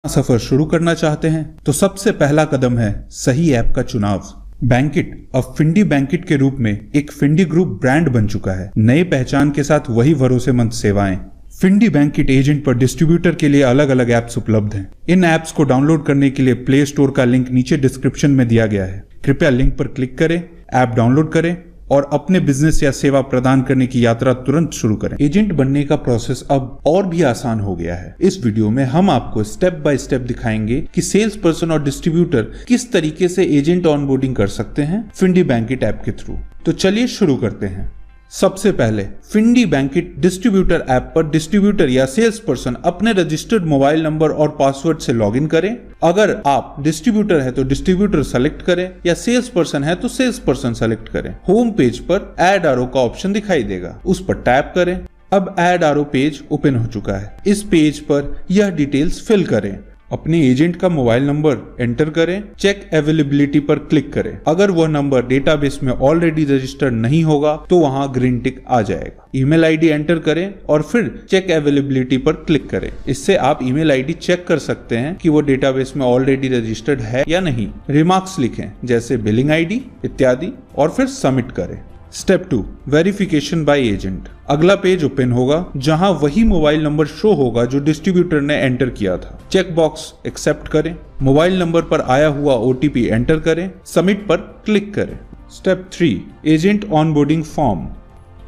सफर शुरू करना चाहते हैं तो सबसे पहला कदम है सही ऐप का चुनाव। बैंकिट अब फिंडी बैंकिट के रूप में एक फिंडी ग्रुप ब्रांड बन चुका है। नई पहचान के साथ वही भरोसेमंद सेवाएं। फिंडी बैंकिट एजेंट पर डिस्ट्रीब्यूटर के लिए अलग अलग ऐप्स उपलब्ध हैं। इन ऐप्स को डाउनलोड करने के लिए प्ले स्टोर का लिंक नीचे डिस्क्रिप्शन में दिया गया है। कृपया लिंक पर क्लिक करें, ऐप डाउनलोड करें और अपने बिजनेस या सेवा प्रदान करने की यात्रा तुरंत शुरू करें। एजेंट बनने का प्रोसेस अब और भी आसान हो गया है। इस वीडियो में हम आपको स्टेप बाय स्टेप दिखाएंगे कि सेल्स पर्सन और डिस्ट्रीब्यूटर किस तरीके से एजेंट ऑनबोर्डिंग कर सकते हैं फिंडी बैंकिट ऐप के थ्रू। तो चलिए शुरू करते हैं। सबसे पहले फिंडी बैंकिट डिस्ट्रीब्यूटर ऐप पर डिस्ट्रीब्यूटर या सेल्स पर्सन अपने रजिस्टर्ड मोबाइल नंबर और पासवर्ड से लॉगिन करें। अगर आप डिस्ट्रीब्यूटर है तो डिस्ट्रीब्यूटर सेलेक्ट करें या सेल्स पर्सन है तो सेल्स पर्सन सेलेक्ट करें। होम पेज पर ऐड आरो का ऑप्शन दिखाई देगा, उस पर टैप करें। अब ऐड आरो पेज ओपन हो चुका है। इस पेज पर यह डिटेल्स फिल करें। अपने एजेंट का मोबाइल नंबर एंटर करें। चेक अवेलेबिलिटी पर क्लिक करें। अगर वह नंबर डेटाबेस में ऑलरेडी रजिस्टर्ड नहीं होगा तो वहां ग्रीन टिक आ जाएगा। ईमेल आईडी एंटर करें और फिर चेक अवेलेबिलिटी पर क्लिक करें। इससे आप ईमेल आईडी चेक कर सकते हैं कि वो डेटाबेस में ऑलरेडी रजिस्टर्ड है या नहीं। रिमार्क्स लिखें जैसे बिलिंग आईडी इत्यादि और फिर सबमिट करें। Step 2 verification by agent. अगला पेज ओपन होगा जहां वही मोबाइल नंबर शो होगा जो डिस्ट्रीब्यूटर ने एंटर किया था। चेक बॉक्स एक्सेप्ट करें। मोबाइल नंबर पर आया हुआ ओटीपी एंटर करें। सबमिट पर क्लिक करें। Step 3 agent onboarding form.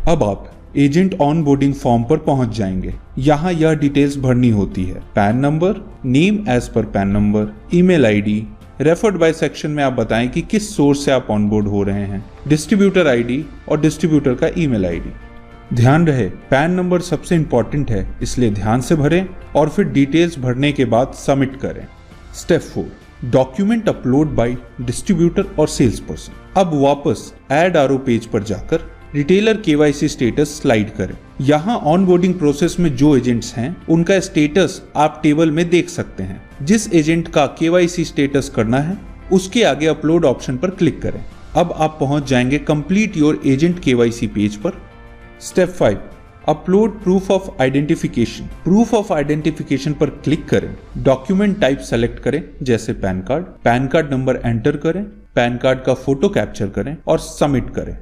अब आप एजेंट ऑनबोर्डिंग फॉर्म पर पहुंच जाएंगे। यहाँ यह डिटेल्स भरनी होती है। PAN number, name as per PAN number, email ID, referred by section में आप बताएं कि किस सोर्स से आप ऑनबोर्ड हो रहे हैं, डिस्ट्रीब्यूटर आईडी और डिस्ट्रीब्यूटर का ईमेल आईडी। ध्यान रहे पैन नंबर सबसे इंपॉर्टेंट है, इसलिए ध्यान से भरें और फिर डिटेल्स भरने के बाद सबमिट करें। Step 4 document upload by distributor और सेल्स पर्सन। अब वापस ऐड आरो पेज पर जाकर रिटेलर केवाईसी स्टेटस स्लाइड करें। यहाँ ऑनबोर्डिंग प्रोसेस में जो एजेंट्स हैं उनका स्टेटस आप टेबल में देख सकते हैं। जिस एजेंट का केवाईसी स्टेटस करना है उसके आगे अपलोड ऑप्शन पर क्लिक करें। अब आप पहुंच जाएंगे complete your agent KYC page पर। Step 5 upload proof of identification. Proof of identification पर क्लिक करें। डॉक्यूमेंट टाइप सेलेक्ट करें जैसे पैन कार्ड नंबर एंटर करें, पैन कार्ड का फोटो कैप्चर करें और सबमिट करें।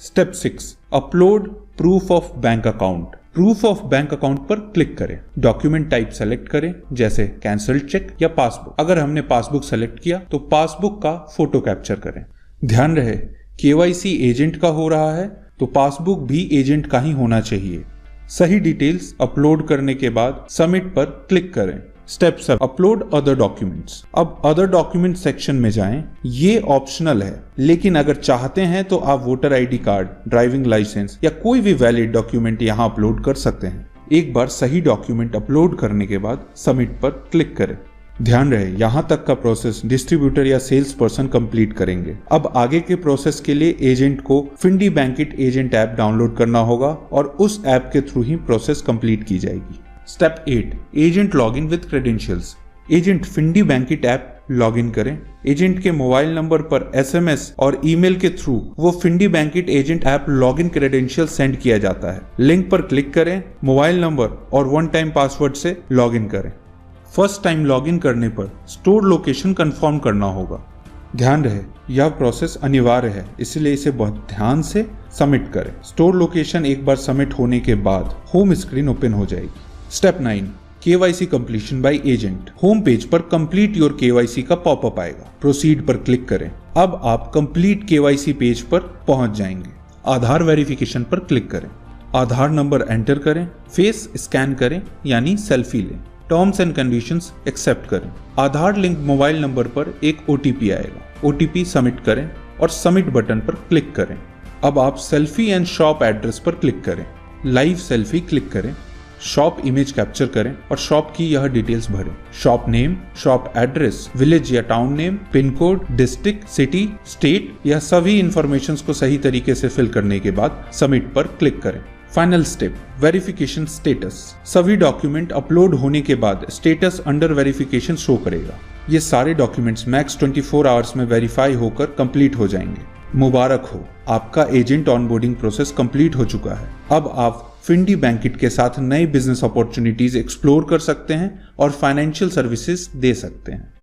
Step 6 upload proof of bank account. Proof of bank account पर क्लिक करें। डॉक्यूमेंट टाइप सेलेक्ट करें जैसे कैंसल्ड चेक या पासबुक। अगर हमने पासबुक सेलेक्ट किया तो पासबुक का फोटो कैप्चर करें। ध्यान रहे केवाईसी एजेंट का हो रहा है तो पासबुक भी एजेंट का ही होना चाहिए। सही डिटेल्स अपलोड करने के बाद सबमिट पर क्लिक करें। Step 7 upload other documents. अब अदर डॉक्यूमेंट सेक्शन में जाएं। ये ऑप्शनल है, लेकिन अगर चाहते हैं तो आप voter ID card, driving licence या कोई भी वैलिड डॉक्यूमेंट यहाँ अपलोड कर सकते हैं। एक बार सही डॉक्यूमेंट अपलोड करने के बाद सबमिट पर क्लिक करें। ध्यान रहे यहाँ तक का प्रोसेस डिस्ट्रीब्यूटर या सेल्स पर्सन कंप्लीट करेंगे। अब आगे के प्रोसेस के लिए एजेंट को फिंडी बैंकिट एजेंट ऐप डाउनलोड करना होगा और उस ऐप के थ्रू ही प्रोसेस कंप्लीट की जाएगी। Step 8 agent login with credentials. Agent Findi Bankit app login करें। एजेंट के मोबाइल नंबर पर एसएमएस और ईमेल के थ्रू वो Findi Bankit agent app login credential send किया जाता है। लिंक पर क्लिक करें, मोबाइल नंबर और वन टाइम पासवर्ड से लॉगिन करें। फर्स्ट टाइम लॉगिन करने पर स्टोर लोकेशन कंफर्म करना होगा। ध्यान रहे यह प्रोसेस अनिवार्य है, इसलिए इसे बहुत ध्यान से सबमिट करें। स्टोर लोकेशन एक बार सबमिट होने के बाद होम स्क्रीन ओपन हो जाएगी। Step 9 KYC completion by agent. Home page पर कंप्लीट योर केवाईसी का पॉपअप आएगा। प्रोसीड पर क्लिक करें। अब आप कंप्लीट केवाईसी पेज पर पहुंच जाएंगे। आधार वेरिफिकेशन पर क्लिक करें। आधार नंबर एंटर करें, फेस स्कैन करें यानी सेल्फी लें, टर्म्स एंड कंडीशंस एक्सेप्ट करें। आधार लिंक मोबाइल नंबर पर एक ओटीपी आएगा। ओटीपी सबमिट करें और सबमिट बटन पर क्लिक करें। अब आप सेल्फी एंड शॉप एड्रेस पर क्लिक करें। लाइव सेल्फी क्लिक करें, शॉप इमेज कैप्चर करें और शॉप की यह डिटेल्स भरें। Shop name, shop address, village या town name, pin code, district, city, state, यह सभी इंफॉर्मेशंस को सही तरीके से फिल करने के बाद सबमिट पर क्लिक करें। Final step verification status. सभी डॉक्यूमेंट अपलोड होने के बाद स्टेटस अंडर वेरिफिकेशन शो करेगा। ये सारे डॉक्यूमेंट्स मैक्स 24 आवर्स में वेरीफाई होकर कंप्लीट हो जाएंगे। मुबारक हो, आपका एजेंट ऑनबोर्डिंग प्रोसेस कंप्लीट हो चुका है। अब आप फिंडी बैंकिट के साथ नई बिजनेस अपॉर्चुनिटीज एक्सप्लोर कर सकते हैं और फाइनेंशियल सर्विसेज दे सकते हैं।